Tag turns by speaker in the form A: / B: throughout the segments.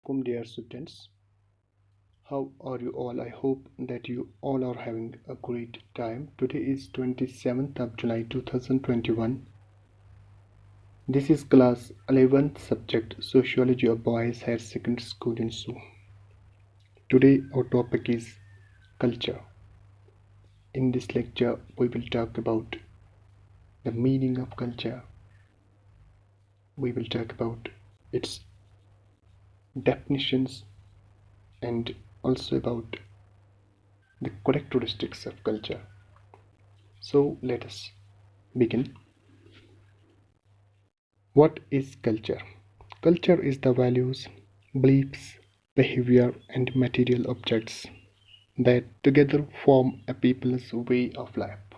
A: Welcome, dear students. How are you all? I hope that you all are having a great time. Today is 27th of July 2021. This is class 11th subject Sociology of Boys Higher Secondary School in Su. Today our topic is culture. In this lecture we will talk about the meaning of culture. We will talk about its definitions and also about the characteristics of culture. So let us begin. What is culture? Culture is the values, beliefs, behavior, and material objects that together form a people's way of life.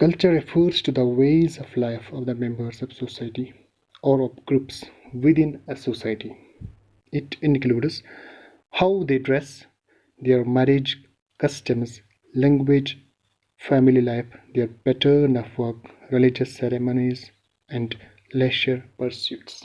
A: Culture refers to the ways of life of the members of society or of groups within a society. It includes how they dress, their marriage customs, language, family life, their pattern of work, religious ceremonies and leisure pursuits.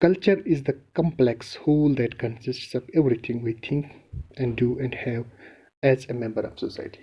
A: Culture is the complex whole that consists of everything we think and do and have as a member of society.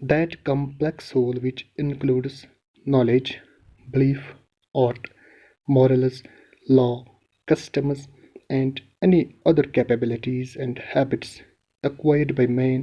A: that complex whole which includes knowledge, belief, art, morals, law, customs, and any other capabilities and habits acquired by man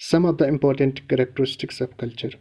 A: Some of the important characteristics of culture.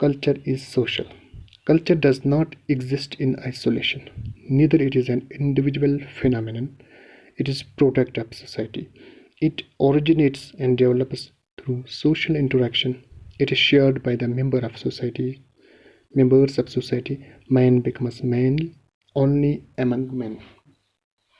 A: culture is social. Culture does not exist in isolation. Neither it is an individual phenomenon. It is product of society. It originates and develops through social interaction. It is shared by the members of society. Man becomes man only among men.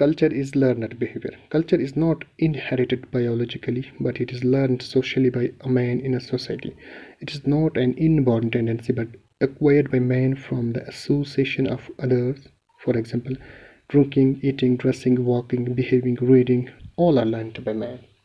A: culture is learned behavior. Culture is not inherited biologically, but it is learned socially by a man in a society. It is not an inborn tendency, but acquired by man from the association of others. For example, drinking, eating, dressing, walking, behaving, reading, all are learned by man.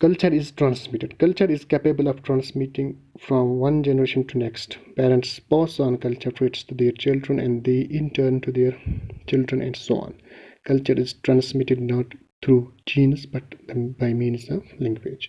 A: Culture is transmitted. Culture is capable of transmitting from one generation to next. Parents pass on culture traits to their children and they in turn to their children and so on. Culture is transmitted not through genes but by means of language.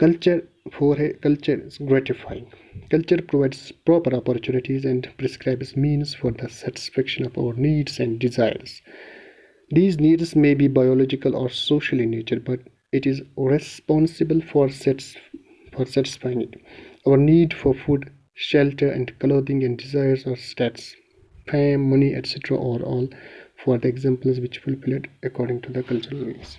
A: Culture is gratifying. Culture provides proper opportunities and prescribes means for the satisfaction of our needs and desires. These needs may be biological or social in nature, but it is responsible for satisfying it. Our need for food, shelter, and clothing and desires or status, fame, money, etc. are all for the examples which fulfill it according to the cultural needs.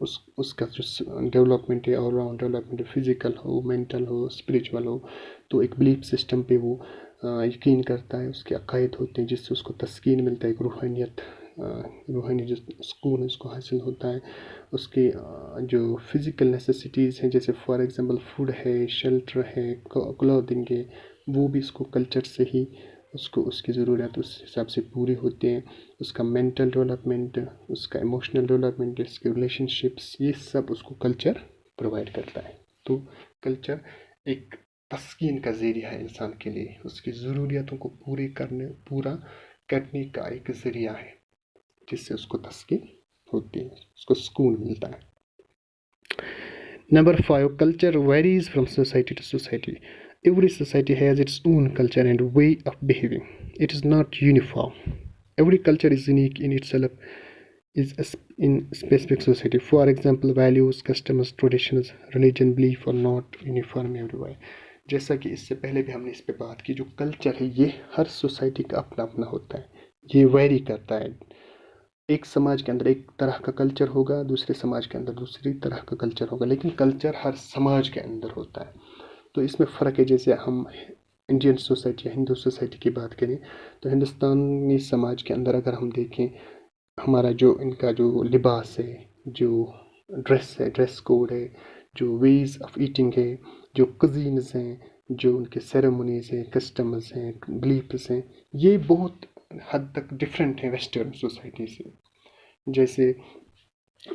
A: اس کا جو development ہے، all round development, physical ہو، mental ہو، spiritual ہو، تو ایک belief system پہ وہ یقین کرتا ہے، اس کے عقائد ہوتے ہیں جس سے اس کو تسکین ملتا ہے، ایک روحانیت، روحانی جو سکون اس کو حاصل ہوتا ہے. اس کے جو فزیکل نیسیسٹیز ہیں، جیسے فار ایگزامپل فوڈ ہے، شیلٹر ہے، کلودنگ ہے، وہ بھی اس کو کلچر سے ہی اس کو اس کی ضرورت اس حساب سے پوری ہوتے ہیں. اس کا مینٹل ڈیولپمنٹ، اس کا ایموشنل ڈیولپمنٹ، اس کے ریلیشن شپس، یہ سب اس کو کلچر پرووائڈ کرتا ہے. تو کلچر ایک تسکین کا ذریعہ ہے انسان کے لیے، اس کی ضروریاتوں کو پورا کرنے کا ایک ذریعہ ہے جس سے اس کو تسکین ہوتی ہے، اس کو سکون ملتا ہے. Number 5, culture varies from society to society. Every society has its own culture and way of behaving. It is not uniform. Every culture is unique in itself, in specific society. For example, values, customs, traditions, religion, belief are not uniform everywhere. جیسا کہ اس سے پہلے بھی ہم نے اس پہ بات کی، جو کلچر ہے یہ ہر سوسائٹی کا اپنا اپنا ہوتا ہے، یہ ویری کرتا ہے. ایک سماج کے اندر ایک طرح کا کلچر ہوگا، دوسرے سماج کے اندر دوسری طرح کا کلچر ہوگا، لیکن کلچر ہر سماج کے اندر ہوتا ہے. تو اس میں فرق ہے. جیسے ہم انڈین سوسائٹی یا ہندو سوسائٹی کی بات کریں تو ہندوستانی سماج کے اندر اگر ہم دیکھیں، ہمارا جو ان کا جو لباس ہے، جو ڈریس ہے، ڈریس کوڈ ہے، جو ویز آف ایٹنگ ہے، جو کزینز ہیں، جو ان کے سیریمونیز ہیں، کسٹمز ہیں، بلیفز ہیں، یہ بہت حد تک ڈفرینٹ ہیں ویسٹرن سوسائٹی سے. جیسے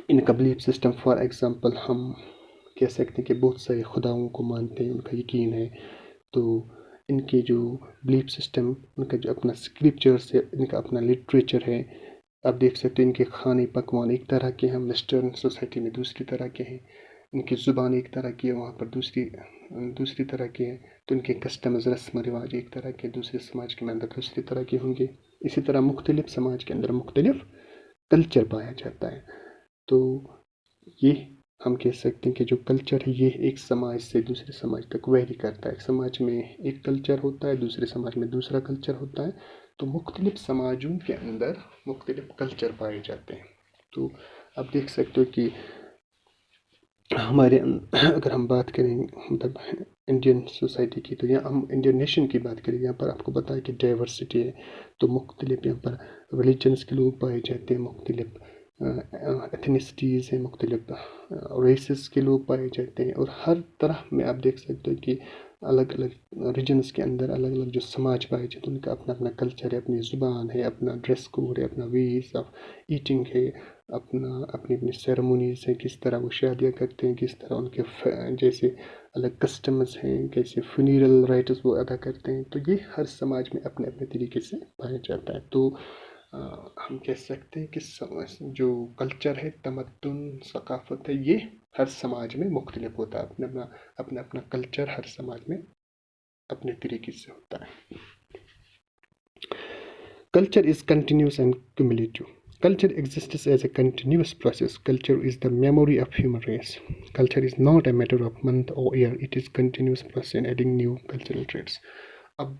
A: ان کا بلیف سسٹم، فار ایگزامپل ہم کہہ سکتے ہیں کہ بہت سارے خداؤں کو مانتے ہیں، ان کا یقین ہے. تو ان کے جو بلیف سسٹم، ان کا جو اپنا اسکرپچرس ہے، ان کا اپنا لٹریچر ہے. آپ دیکھ سکتے ہیں ان کے کھانے پکوان ایک طرح کے ہیں، ویسٹرن سوسائٹی میں دوسری طرح کے ہیں. ان کی زبان ایک طرح کی ہے، وہاں پر دوسری طرح کی ہے. تو ان کے کسٹمز، رسم و رواج ایک طرح کے، دوسرے سماج کے اندر دوسری طرح کے ہوں گے. اسی طرح مختلف سماج کے اندر مختلف کلچر پایا جاتا ہے. تو یہ ہم کہہ سکتے ہیں کہ جو کلچر ہے یہ ایک سماج سے دوسرے سماج تک ویری کرتا ہے. ایک سماج میں ایک کلچر ہوتا ہے، دوسرے سماج میں دوسرا کلچر ہوتا ہے. تو مختلف سماجوں کے اندر مختلف کلچر پائے جاتے ہیں. تو آپ دیکھ سکتے ہو کہ ہمارے اگر ہم بات کریں مطلب انڈین سوسائٹی کی، تو یہاں ہم انڈین نیشن کی بات کریں، یہاں پر آپ کو پتا ہے کہ ڈائیورسٹی ہے. تو مختلف یہاں پر ریلیجنس کے لوگ پائے جاتے ہیں، مختلف ایتھنیسٹیز ہیں، مختلف ریسز کے لوگ پائے جاتے ہیں. اور ہر طرح میں آپ دیکھ سکتے ہو کہ الگ الگ ریجنس کے اندر الگ الگ جو سماج پائے جاتے ہیں، ان کا اپنا اپنا کلچر ہے، اپنی زبان ہے، اپنا ڈریس کوڈ ہے، اپنا ویز آف ایٹنگ ہے، اپنی سیرمونیز ہیں، کس طرح وہ شادیاں کرتے ہیں، کس طرح ان کے جیسے الگ کسٹمز ہیں، کیسے فنیرل رائٹس وہ ادا کرتے ہیں. تو یہ ہر سماج میں اپنے اپنے طریقے سے پایا جاتا ہے. تو ہم کہہ سکتے ہیں کہ جو کلچر ہے، تمدن، ثقافت ہے، یہ ہر سماج میں مختلف ہوتا ہے. اپنا اپنا کلچر ہر سماج میں اپنے طریقے سے ہوتا ہے. Culture is continuous and cumulative. Culture exists as a continuous process. Culture is the memory of human race. Culture is not a matter of month or year. It is continuous process in adding new cultural traits. اب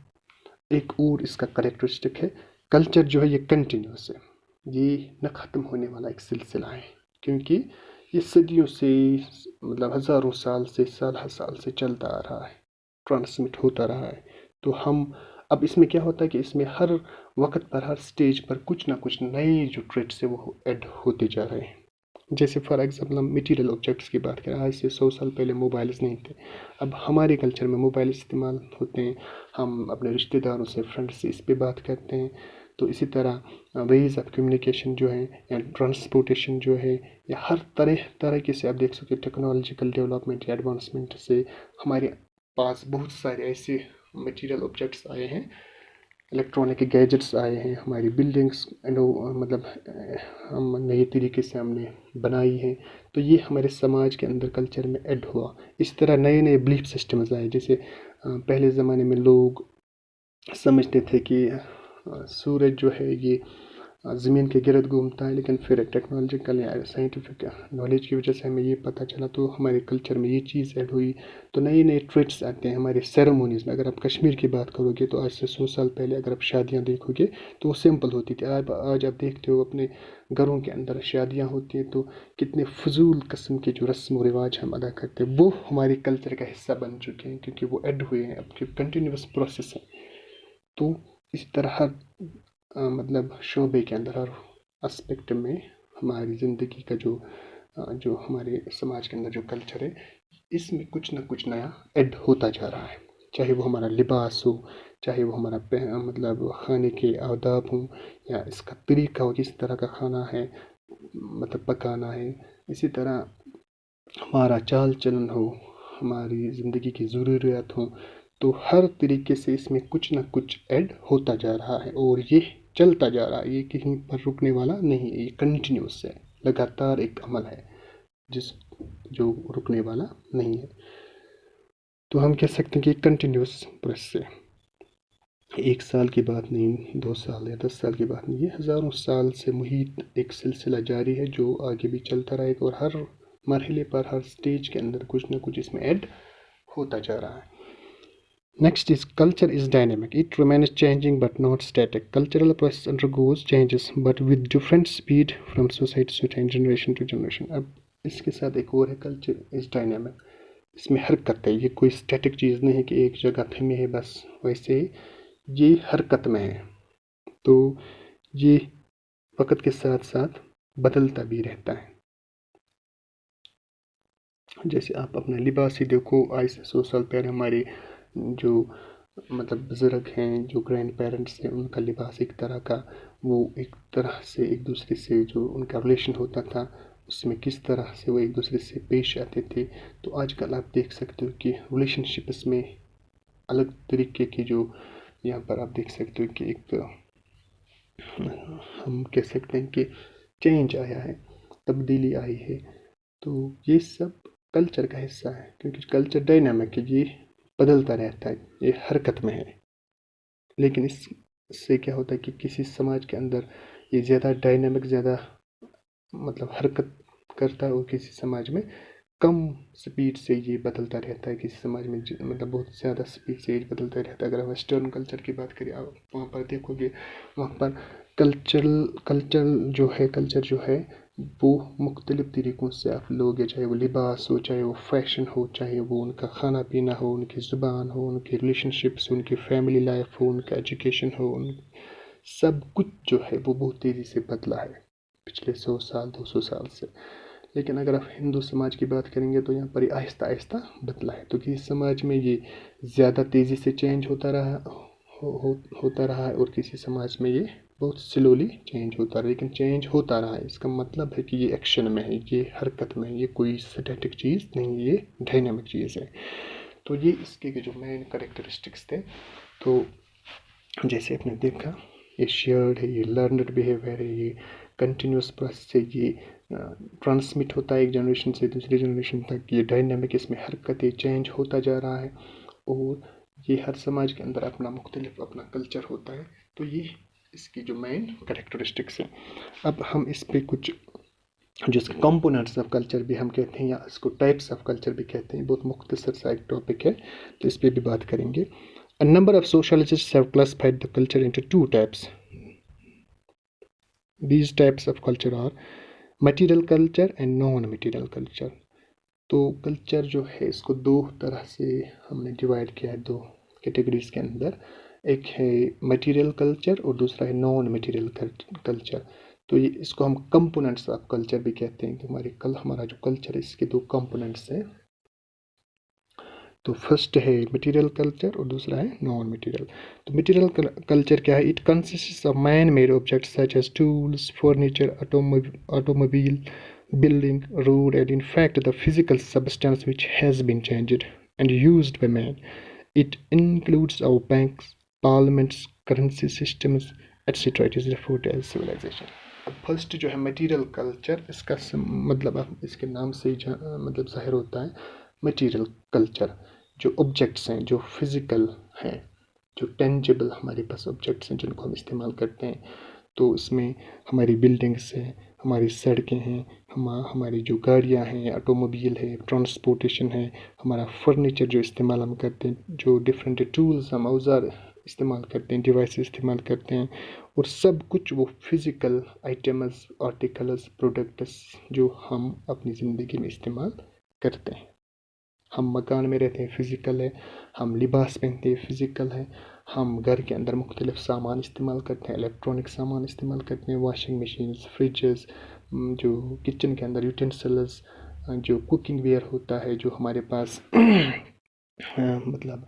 A: ایک اور اس کا characteristic ہے، culture جو ہے یہ continuous ہے، یہ نہ ختم ہونے والا ایک سلسلہ ہے، کیونکہ یہ صدیوں سے مطلب ہزاروں سال سے سال ہر سال سے چلتا آ رہا ہے، ٹرانسمٹ ہوتا رہا ہے. تو ہم اب اس میں کیا ہوتا ہے کہ اس میں ہر وقت پر، ہر سٹیج پر کچھ نہ کچھ نئے جو ٹریٹس ہیں وہ ایڈ ہوتے جا رہے ہیں. جیسے فار ایگزامپل ہم میٹیریل آبجیکٹس کی بات کریں، آج سے 100 سال پہلے موبائلز نہیں تھے، اب ہمارے کلچر میں موبائل استعمال ہوتے ہیں، ہم اپنے رشتہ داروں سے، فرینڈ سے اس پہ بات کرتے ہیں. تو اسی طرح ویز آف کمیونیکیشن جو ہے یا ٹرانسپورٹیشن جو ہے، یا ہر طرح سے آپ دیکھ سکتے ٹیکنالوجیکل ڈیولپمنٹ یا ایڈوانسمنٹ سے ہمارے پاس بہت سارے ایسے میٹیریل آبجیکٹس آئے ہیں، الیکٹرانک گیجٹس آئے ہیں، ہماری بلڈنگس مطلب ہم نئے طریقے سے ہم نے بنائی ہیں. تو یہ ہمارے سماج کے اندر کلچر میں ایڈ ہوا. اس طرح نئے نئے بلیف سسٹمز آئے. جیسے پہلے زمانے میں لوگ سمجھتے تھے کہ سورج جو ہے یہ زمین کے گرد گھومتا ہے، لیکن پھر ٹیکنالوجیکل یا سائنٹیفک نالج کی وجہ سے ہمیں یہ پتہ چلا تو ہمارے کلچر میں یہ چیز ایڈ ہوئی، تو نئے نئے ٹریٹس آتے ہیں ہمارے سیریمونیز میں. اگر آپ کشمیر کی بات کرو گے تو آج سے 100 سال پہلے اگر آپ شادیاں دیکھو گے تو وہ سمپل ہوتی تھی. آج آپ دیکھتے ہو اپنے گھروں کے اندر شادیاں ہوتی ہیں تو کتنے فضول قسم کے جو رسم و رواج ہم ادا کرتے ہیں وہ ہمارے کلچر کا حصہ بن چکے ہیں، کیونکہ وہ ایڈ ہوئے ہیں، اب کے کنٹینیوس پروسیس ہے. تو اس طرح ہر مطلب شعبے کے اندر، ہر اسپیکٹ میں ہماری زندگی کا جو ہمارے سماج کے اندر جو کلچر ہے اس میں کچھ نہ کچھ نیا ایڈ ہوتا جا رہا ہے، چاہے وہ ہمارا لباس ہو، چاہے وہ ہمارا مطلب کھانے کے آداب ہوں، یا اس کا طریقہ ہو کس طرح کا کھانا ہے مطلب پکانا ہے. اسی طرح ہمارا چال چلن ہو، ہماری زندگی کی ضروریات ہوں، تو ہر طریقے سے اس میں کچھ نہ کچھ ایڈ ہوتا جا رہا ہے اور یہ چلتا جا رہا ہے. یہ کہیں پر رکنے والا نہیں ہے، یہ کنٹینیوس ہے، لگاتار ایک عمل ہے جو رکنے والا نہیں ہے. تو ہم کہہ سکتے ہیں کہ کنٹینیوس پروسیس ہے، 1 سال کی بات نہیں، 2 سال یا 10 سال کی بات نہیں، یہ ہزاروں سال سے محیط ایک سلسلہ جاری ہے جو آگے بھی چلتا رہے گا، اور ہر مرحلے پر، ہر سٹیج کے اندر کچھ نہ کچھ اس میں ایڈ ہوتا جا رہا ہے. Next is culture is dynamic. It remains changing but not static. Cultural process undergoes changes but with different speed from society to society, generation to generation. اب اس کے ساتھ ایک اور ہے culture is dynamic. اس میں حرکت ہے، یہ کوئی اسٹیٹک چیز نہیں ہے کہ ایک جگہ تھمی ہے بس، ویسے یہ حرکت میں ہے. تو یہ وقت کے ساتھ ساتھ بدلتا بھی رہتا ہے. جیسے آپ اپنا لباس ہی دیکھو، آج سے 100 سال پہلے ہمارے جو مطلب بزرگ ہیں، جو گرینڈ پیرنٹس ہیں، ان کا لباس ایک طرح کا، وہ ایک طرح سے ایک دوسرے سے جو ان کا ریلیشن ہوتا تھا اس میں کس طرح سے وہ ایک دوسرے سے پیش آتے تھے. تو آج کل آپ دیکھ سکتے ہو کہ ریلیشن شپس میں الگ طریقے کی جو یہاں پر آپ دیکھ سکتے ہو کہ ایک ہم کہہ سکتے ہیں کہ چینج آیا ہے، تبدیلی آئی ہے. تو یہ سب کلچر کا حصہ ہے، کیونکہ کلچر ڈائنامک ہے، یہ بدلتا رہتا ہے، یہ حرکت میں ہے. لیکن اس سے کیا ہوتا ہے کہ کسی سماج کے اندر یہ زیادہ ڈائنامک، زیادہ مطلب حرکت کرتا ہے، اور کسی سماج میں کم سپیڈ سے یہ بدلتا رہتا ہے. کسی سماج میں مطلب بہت زیادہ سپیڈ سے یہ بدلتا رہتا ہے. اگر آپ ویسٹرن کلچر کی بات کریں، آپ وہاں پر دیکھو گے، وہاں پر کلچر جو ہے وہ مختلف طریقوں سے آپ لوگ، چاہے وہ لباس ہو، چاہے وہ فیشن ہو، چاہے وہ ان کا کھانا پینا ہو، ان کی زبان ہو، ان کی ریلیشن شپس، ان کی فیملی لائف ہو، ان کا ایجوکیشن ہو، سب کچھ جو ہے وہ بہت تیزی سے بدلا ہے پچھلے 100 سال 200 سال سے. لیکن اگر آپ ہندو سماج کی بات کریں گے تو یہاں پر یہ آہستہ آہستہ بدلا ہے. تو کسی سماج میں یہ زیادہ تیزی سے چینج ہوتا رہا ہے، اور کسی سماج میں یہ بہت سلولی چینج ہوتا رہا. لیکن چینج ہوتا رہا ہے، اس کا مطلب ہے کہ یہ ایکشن میں ہے، یہ حرکت میں ہے، یہ کوئی اسٹیٹک چیز نہیں، یہ ڈائنامک چیز ہے. تو یہ اس کے جو مین کریکٹرسٹکس تھے، تو جیسے آپ نے دیکھا، یہ شیئرڈ ہے، یہ لرنڈ بیہیویئر ہے، یہ کنٹینیوس پروسیس ہے، یہ ٹرانسمٹ ہوتا ہے ایک جنریشن سے دوسری جنریشن تک. یہ ڈائنامک، اس میں حرکت چینج ہوتا جا رہا ہے، اور یہ ہر سماج کے اندر اپنا مختلف اپنا کلچر ہوتا ہے. تو یہ اس کی جو مین کریکٹرسٹکس ہیں. اب ہم اس پہ کچھ جس کمپوننٹس آف کلچر بھی ہم کہتے ہیں، یا اس کو ٹائپس آف کلچر بھی کہتے ہیں، بہت مختصر سا ایک ٹاپک ہے، تو اس پہ بھی بات کریں گے. A number of sociologists have classified the culture into 2 types. These types of culture are material culture and non-material culture. تو کلچر جو ہے اس کو 2 طرح سے ہم نے ڈیوائڈ کیا ہے، 2 کیٹیگریز کے اندر. ایک ہے مٹیریل کلچر اور دوسرا ہے نان مٹیریل کلچر. تو اس کو ہم کمپوننٹس آف کلچر بھی کہتے ہیں، کہ ہمارا جو کلچر ہے اس کے 2 کمپوننٹس ہیں. تو فرسٹ ہے مٹیریل کلچر اور دوسرا ہے نان مٹیریل. تو مٹیریل کلچر کیا ہے؟ It consists of man made objects such as tools, furniture, automobile, building, road, and in fact the physical substance which has been changed and used by man. It includes our banks, parliaments, currency systems, etc. It is referred to as civilization. اب first جو ہے material culture, اس کا مطلب اس کے نام سے مطلب ظاہر ہوتا ہے. مٹیریل کلچر جو آبجیکٹس ہیں، جو فزیکل ہیں، جو ٹینجیبل ہمارے پاس آبجیکٹس ہیں جن کو ہم استعمال کرتے ہیں، تو اس میں ہماری بلڈنگس ہیں، ہماری سڑکیں ہیں، ہماری جو گاڑیاں ہیں، آٹو موبائل ہے، ٹرانسپورٹیشن ہے، ہمارا فرنیچر جو استعمال ہم کرتے ہیں، جو ڈفرینٹ ٹولز ہم اوزار استعمال کرتے ہیں، ڈیوائسز استعمال کرتے ہیں، اور سب کچھ وہ فزیکل آئٹمز، آرٹیکلز، پروڈکٹس جو ہم اپنی زندگی میں استعمال کرتے ہیں. ہم مکان میں رہتے ہیں، فزیکل ہے. ہم لباس پہنتے ہیں، فزیکل ہے. ہم گھر کے اندر مختلف سامان استعمال کرتے ہیں، الیکٹرانک سامان استعمال کرتے ہیں، واشنگ مشینز، فریجز، جو کچن کے اندر یوٹینسلز، جو کوکنگ ویئر ہوتا ہے، جو ہمارے پاس مطلب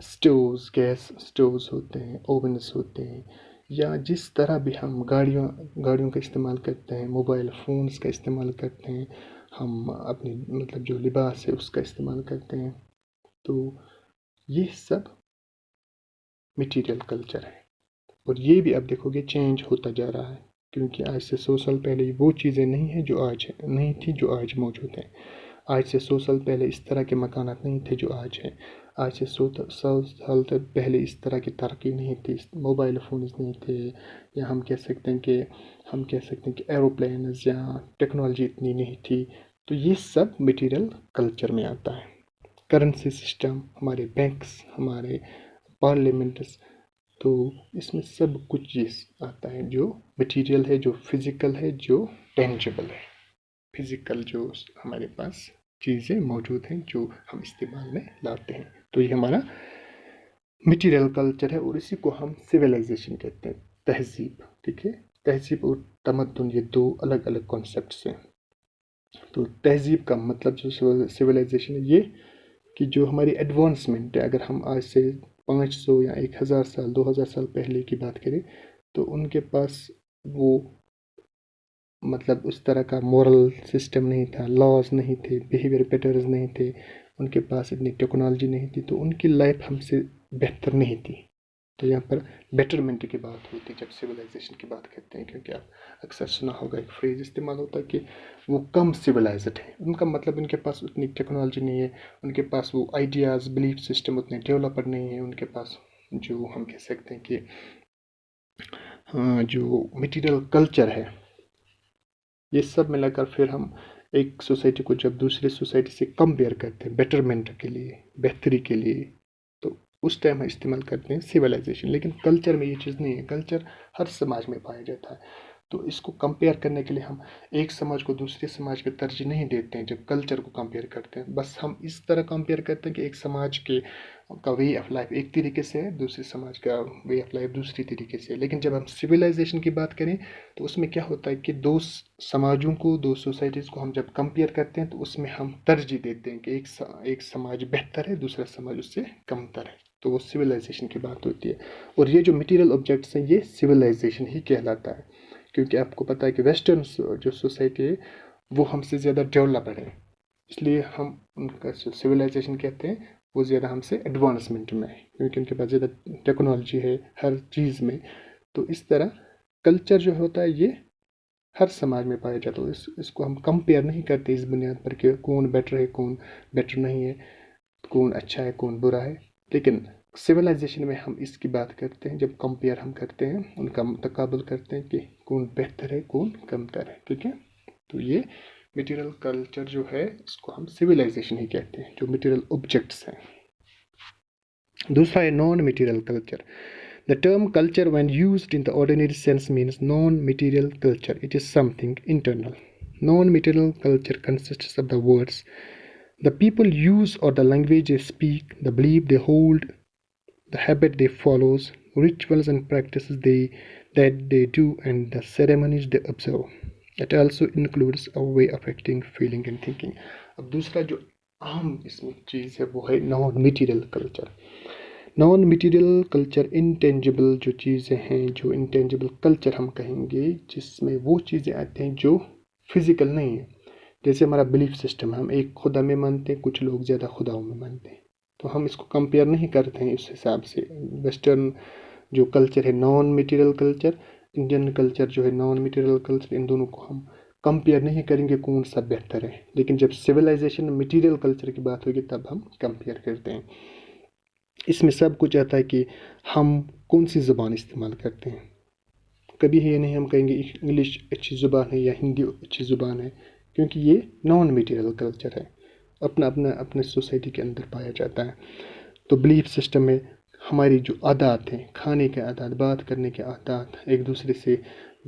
A: سٹووز، گیس سٹووز ہوتے ہیں، اوونز ہوتے ہیں، یا جس طرح بھی ہم گاڑیوں کا استعمال کرتے ہیں، موبائل فونز کا استعمال کرتے ہیں، ہم اپنی مطلب جو لباس ہے اس کا استعمال کرتے ہیں. تو یہ سب میٹیریل کلچر ہے. اور یہ بھی اب دیکھو گے چینج ہوتا جا رہا ہے، کیونکہ آج سے 100 سال پہلے وہ چیزیں نہیں ہیں جو آج نہیں تھی جو آج موجود ہیں. آج سے 100 سال پہلے اس طرح کے مکانات نہیں تھے جو آج ہیں. آج سے 100 سال پہلے اس طرح کی ترقی نہیں تھی، موبائل فونز نہیں تھے، یا ہم کہہ سکتے ہیں کہ ایروپلینز یا ٹیکنالوجی اتنی نہیں تھی. تو یہ سب میٹیریل کلچر میں آتا ہے. کرنسی سسٹم، ہمارے بینکس، ہمارے پارلیمنٹس، تو اس میں سب کچھ یہ آتا ہے جو مٹیریل ہے، جو فزیکل ہے، جو ٹینجیبل ہے. فزیکل جو ہمارے پاس چیزیں موجود ہیں جو ہم استعمال میں لاتے ہیں. تو یہ ہمارا مٹیریل کلچر ہے، اور اسی کو ہم سویلائزیشن کہتے ہیں، تہذیب. ٹھیک ہے، تہذیب اور تمدن یہ دو الگ الگ کانسیپٹس ہیں. تو تہذیب کا مطلب جو سویلائزیشن ہے یہ کہ جو ہماری ایڈوانسمنٹ ہے، اگر ہم آج سے 500 یا 1000 سال 2000 سال پہلے کی بات کریں تو ان کے پاس وہ مطلب اس طرح کا مورل سسٹم نہیں تھا، لاز نہیں تھے، بیہیویئر پیٹرنز نہیں تھے، ان کے پاس اتنی ٹیکنالوجی نہیں تھی، تو ان کی لائف ہم سے بہتر نہیں تھی. تو یہاں پر بیٹرمنٹ کی بات ہوتی ہے جب سویلائزیشن کی بات کرتے ہیں، کیونکہ آپ اکثر سنا ہوگا ایک فریز استعمال ہوتا ہے کہ وہ کم سویلائزڈ ہیں. ان کا مطلب ان کے پاس اتنی ٹیکنالوجی نہیں ہے، ان کے پاس وہ آئیڈیاز، بلیف سسٹم اتنے ڈیولپڈ نہیں ہیں، ان کے پاس جو ہم کہہ سکتے ہیں کہ جو میٹیریل کلچر ہے. یہ سب ملا کر پھر ہم ایک سوسائٹی کو جب دوسری سوسائٹی سے کمپیئر کرتے ہیں بیٹرمنٹ کے لیے، بہتری کے لیے، تو اس ٹائم ہم استعمال کرتے ہیں سویلائزیشن. لیکن کلچر میں یہ چیز نہیں ہے. کلچر ہر سماج میں پایا جاتا ہے. تو اس کو کمپیئر کرنے کے لیے ہم ایک سماج کو دوسرے سماج پہ ترجیح نہیں دیتے ہیں جب کلچر کو کمپیئر کرتے ہیں. بس ہم اس طرح کمپیئر کرتے ہیں کہ ایک سماج کا وے آف لائف ایک طریقے سے ہے، دوسرے سماج کا وے آف لائف دوسری طریقے سے ہے. لیکن جب ہم سویلائزیشن کی بات کریں تو اس میں کیا ہوتا ہے کہ دو سماجوں کو، دو سوسائٹیز کو ہم جب کمپیئر کرتے ہیں تو اس میں ہم ترجیح دیتے ہیں کہ ایک سماج بہتر ہے، دوسرا سماج اس سے کمتر ہے. تو وہ سویلائزیشن کی بات ہوتی ہے. اور یہ جو میٹیریل آبجیکٹس ہیں یہ سویلائزیشن ہی کہلاتا ہے، کیونکہ آپ کو پتہ ہے کہ ویسٹرن جو سوسائٹی ہے وہ ہم سے زیادہ ڈیولپڈ ہے، اس لیے ہم ان کا جو سویلائزیشن کہتے ہیں وہ زیادہ ہم سے ایڈوانسمنٹ میں ہے، کیونکہ ان کے پاس زیادہ ٹیکنالوجی ہے ہر چیز میں. تو اس طرح کلچر جو ہوتا ہے یہ ہر سماج میں پایا جاتا ہے. اس کو ہم کمپیئر نہیں کرتے اس بنیاد پر کہ کون بیٹر ہے، کون بیٹر نہیں ہے، کون اچھا ہے، کون برا ہے. لیکن سویلائزیشن میں ہم اس کی بات کرتے ہیں جب کمپیئر ہم کرتے ہیں، ان کا متقابل کرتے ہیں کہ کون بہتر ہے، کون کمتر ہے. ٹھیک ہے، تو یہ میٹیریل کلچر جو ہے اس کو ہم سویلائزیشن ہی کہتے ہیں، جو میٹیریل آبجیکٹس ہیں. دوسرا ہے non material culture. The term culture, when used in the ordinary sense, means non-material culture. It is something internal. Non-material culture consists of the words the people use or the language they speak, the belief they hold, the habit they follow, rituals and practices that they do, and the ceremonies they observe. It also includes our way of acting, feeling and thinking. اب دوسرا جو اہم اس میں چیز ہے وہ ہے non material culture. Non material culture intangible جو چیزیں ہیں، جو انٹینجیبل کلچر ہم کہیں گے، جس میں وہ چیزیں آتی ہیں جو فزیکل نہیں ہیں. جیسے ہمارا بلیف سسٹم، ہم ایک خدا میں مانتے ہیں، کچھ لوگ زیادہ خداؤں میں مانتے ہیں، تو ہم اس کو کمپیئر نہیں کرتے ہیں اس حساب سے. ویسٹرن جو کلچر ہے non material culture, Indian culture جو ہے نان میٹیریل کلچر، ان دونوں کو ہم کمپیئر نہیں کریں گے کون سا بہتر ہے. لیکن جب سویلائزیشن میٹیریل کلچر کی بات ہوگی تب ہم کمپیئر کرتے ہیں. اس میں سب کچھ آتا ہے کہ ہم کون سی زبان استعمال کرتے ہیں، کبھی یہ نہیں ہم کہیں گے انگلش اچھی زبان ہے یا ہندی اچھی زبان ہے، کیونکہ یہ نان میٹیریل کلچر ہے، اپنے سوسائٹی کے اندر پایا جاتا ہے۔ تو بلیف سسٹم میں ہماری جو عادات ہیں، کھانے کے عادات، بات کرنے کے عادات، ایک دوسرے سے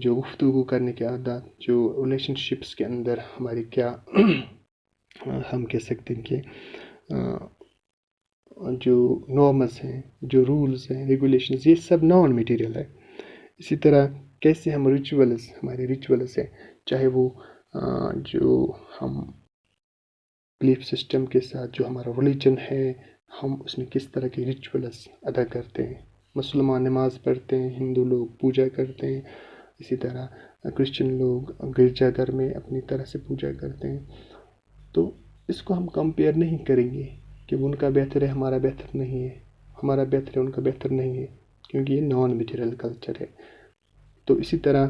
A: جو گفتگو کرنے کے عادات، جو ریلیشن شپس کے اندر ہماری کیا ہم کہہ سکتے ہیں کہ جو نارمز ہیں، جو رولز ہیں، ریگولیشنز، یہ سب نان میٹیریل ہے۔ اسی طرح کیسے ہم ہمارے ریچولز ہیں، چاہے وہ جو ہم بلیف سسٹم کے ساتھ جو ہمارا ریلیجن ہے، ہم اس میں کس طرح کے ریچولز ادا کرتے ہیں۔ مسلمان نماز پڑھتے ہیں، ہندو لوگ پوجا کرتے ہیں، اسی طرح کرسچن لوگ گرجا گھر میں اپنی طرح سے پوجا کرتے ہیں۔ تو اس کو ہم کمپیئر نہیں کریں گے کہ ان کا بہتر ہے ہمارا بہتر نہیں ہے، ہمارا بہتر ہے ان کا بہتر نہیں ہے، کیونکہ یہ نان میٹیریل کلچر ہے۔ تو اسی طرح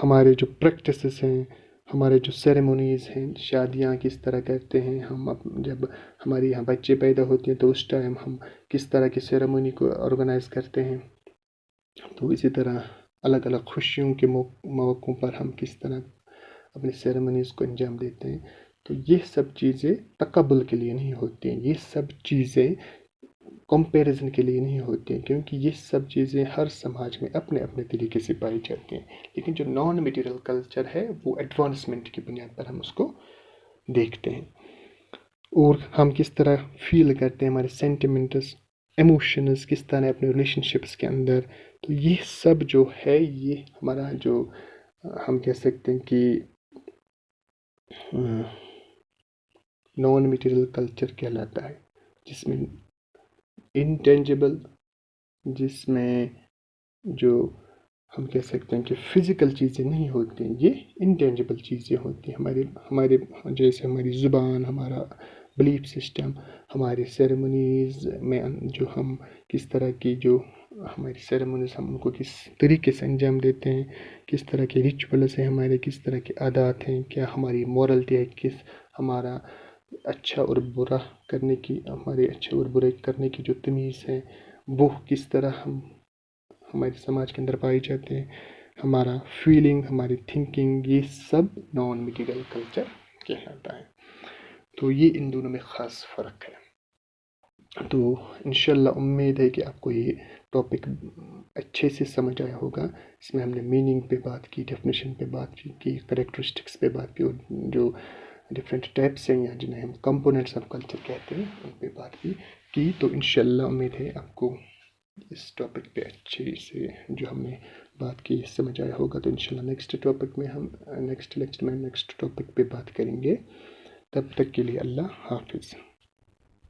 A: ہمارے جو پریکٹسز ہیں، ہمارے جو سیریمونیز ہیں، شادیاں کس طرح کرتے ہیں، ہم جب ہمارے یہاں بچے پیدا ہوتے ہیں تو اس ٹائم ہم کس طرح کی سیریمونی کو آرگنائز کرتے ہیں۔ تو اسی طرح الگ الگ خوشیوں کے موقعوں پر ہم کس طرح اپنی سیریمونیز کو انجام دیتے ہیں۔ تو یہ سب چیزیں تقبل کے لیے نہیں ہوتی ہیں، یہ سب چیزیں کمپیریزن کے لیے نہیں ہوتی ہیں، کیونکہ یہ سب چیزیں ہر سماج میں اپنے اپنے طریقے سے پائی جاتی ہیں۔ لیکن جو نان میٹیریل کلچر ہے وہ ایڈوانسمنٹ کی بنیاد پر ہم اس کو دیکھتے ہیں، اور ہم کس طرح فیل کرتے ہیں، ہمارے سینٹیمنٹس، ایموشنز کس طرح اپنے ریلیشن شپس کے اندر۔ تو یہ سب جو ہے، یہ ہمارا جو ہم کہہ سکتے ہیں کہ نان میٹیریل کلچر کہلاتا ہے، جس میں انٹینجیبل، جس میں جو ہم کہہ سکتے ہیں کہ فزیکل چیزیں نہیں ہوتی ہیں، یہ انٹینجیبل چیزیں ہوتی ہیں۔ ہمارے جیسے ہماری زبان، ہمارا بلیف سسٹم، ہمارے سیریمونیز میں جو ہم کس طرح کی جو ہماری سیریمونیز ہم ان کو کس طریقے سے انجام دیتے ہیں، کس طرح کے ریچولز ہیں ہمارے، کس طرح کے عادات ہیں، کیا ہماری مورلٹی ہے، ہمارا اچھا اور برا کرنے کی، ہمارے اچھے اور برے کرنے کی جو تمیز ہے، وہ کس طرح ہمارے سماج کے اندر پائی جاتے ہیں، ہمارا فیلنگ، ہماری تھنکنگ، یہ سب نان میٹیریل کلچر کہلاتا ہے۔ تو یہ ان دونوں میں خاص فرق ہے۔ تو انشاءاللہ امید ہے کہ آپ کو یہ ٹاپک اچھے سے سمجھ آیا ہوگا۔ اس میں ہم نے میننگ پہ بات کی، ڈیفینیشن پہ بات کی، کریکٹرسٹکس پہ بات کی، اور جو ڈفرینٹ ٹائپس ہیں یا جنہیں ہم کمپوننٹس آف کلچر کہتے ہیں ان پہ بات کی۔ تو انشاءاللہ امید ہے آپ کو اس ٹاپک پہ اچھے سے جو ہم نے بات کی سمجھ آیا ہوگا۔ تو انشاءاللہ نیکسٹ لیکچر میں نیکسٹ ٹاپک پہ بات کریں گے۔ تب تک کے لیے اللہ حافظ۔